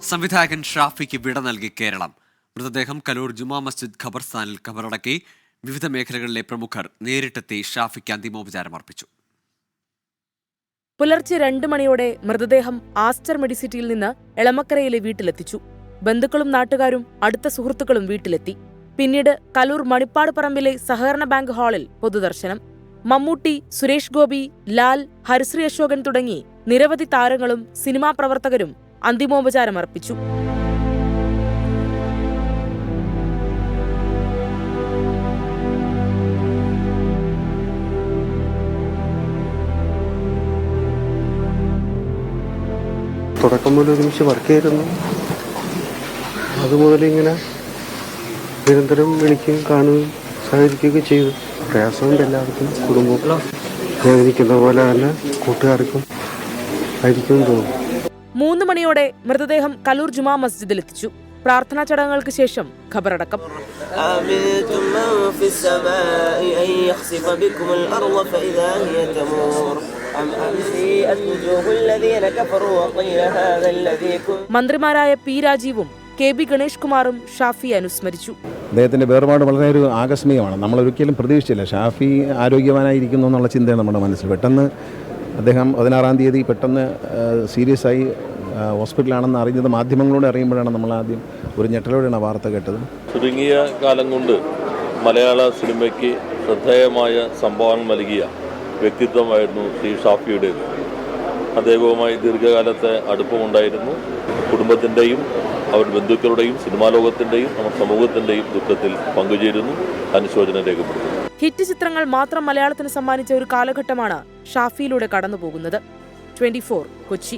സംവിധായകൻ ഷാഫിക്ക് വിട നൽകി കേരളം. മൃതദേഹം കലൂർ ജുമാ മസ്ജിദ് ഖബർസ്ഥാനിൽ ഖബറടക്കി. വിവിധ മേഖലകളിലെ പ്രമുഖർ നേരിട്ടെത്തി ഷാഫിക്ക് അന്തിമോപചാരം അർപ്പിച്ചു. പുലർച്ചെ 2 മണിയോടെ മൃതദേഹം ആസ്റ്റർ മെഡിസിറ്റിയിൽ നിന്ന് എളമക്കരയിലെ വീട്ടിലെത്തിച്ചു. ബന്ധുക്കളും നാട്ടുകാരും അടുത്ത സുഹൃത്തുക്കളും വീട്ടിലെത്തി. പിന്നീട് കലൂർ മണിപ്പാട് പറമ്പിലെ സഹകരണ ബാങ്ക് ഹാളിൽ പൊതുദർശനം. മമ്മൂട്ടി, സുരേഷ് ഗോപി, ലാൽ, ഹരിശ്രീ അശോകൻ തുടങ്ങി നിരവധി താരങ്ങളും സിനിമാ പ്രവർത്തകരും അന്തിമോപചാരം അർപ്പിച്ചു. തുടക്കം മുതൽ ഒരുമിച്ച് വർക്ക് ചെയ്തിരുന്നു. അതുമുതൽ ഇങ്ങനെ നിരന്തരം വിളിക്കുകയും കാണുകയും സഹകരിക്കുകയൊക്കെ ചെയ്തു. പ്രയാസമുണ്ട് എല്ലാവർക്കും, കുടുംബം വേദനിക്കുന്ന പോലെ തന്നെ കൂട്ടുകാർക്കും ആയിരിക്കും തോന്നുന്നു. 3 മണിയോടെ മൃതദേഹം കലൂർ ജുമാ മസ്ജിദിലെത്തിച്ചു. പ്രാർത്ഥനാ ചടങ്ങുകൾക്ക് ശേഷം ഖബറടക്കം. മന്ത്രിമാരായ പി രാജീവും കെ ബി ഗണേഷ് കുമാറും ഷാഫിയെ അനുസ്മരിച്ചു. അദ്ദേഹത്തിൻ്റെ വേർപാട് വളരെ ഒരു ആകസ്മികമാണ്. നമ്മളൊരിക്കലും പ്രതീക്ഷിച്ചില്ല ഷാഫി ആരോഗ്യവാനായിരിക്കുന്നു എന്നുള്ള ചിന്തയാണ് നമ്മുടെ മനസ്സിൽ. പെട്ടെന്ന് അദ്ദേഹം 16-ാം തീയതി പെട്ടെന്ന് സീരിയസ് ആയി ഹോസ്പിറ്റലാണെന്ന് അറിഞ്ഞത് മാധ്യമങ്ങളോട് അറിയുമ്പോഴാണ് നമ്മൾ ആദ്യം ഒരു ഞെട്ടലോടെയാണ് വാർത്ത കേട്ടത്. ചുരുങ്ങിയ കാലം കൊണ്ട് മലയാള സിനിമയ്ക്ക് ശ്രദ്ധേയമായ സംഭാവന നൽകിയ വ്യക്തിത്വമായിരുന്നു ശ്രീ ഷാഫിയുടേത്. അദ്ദേഹവുമായി ദീർഘകാലത്തെ അടുപ്പമുണ്ടായിരുന്നു. കുടുംബത്തിൻ്റെയും അവരുടെ ബന്ധുക്കളുടെയും സിനിമാ ലോകത്തിൻ്റെയും നമ്മുടെ സമൂഹത്തിൻ്റെയും ദുഃഖത്തിൽ പങ്കുചേരുന്നു, അനുശോചനം രേഖപ്പെടുത്തുന്നു. ഹിറ്റ് ചിത്രങ്ങൾ മാത്രം മലയാളത്തിന് സമ്മാനിച്ച ഒരു കാലഘട്ടമാണ് ഷാഫിയിലൂടെ കടന്നുപോകുന്നത്. 24 കൊച്ചി.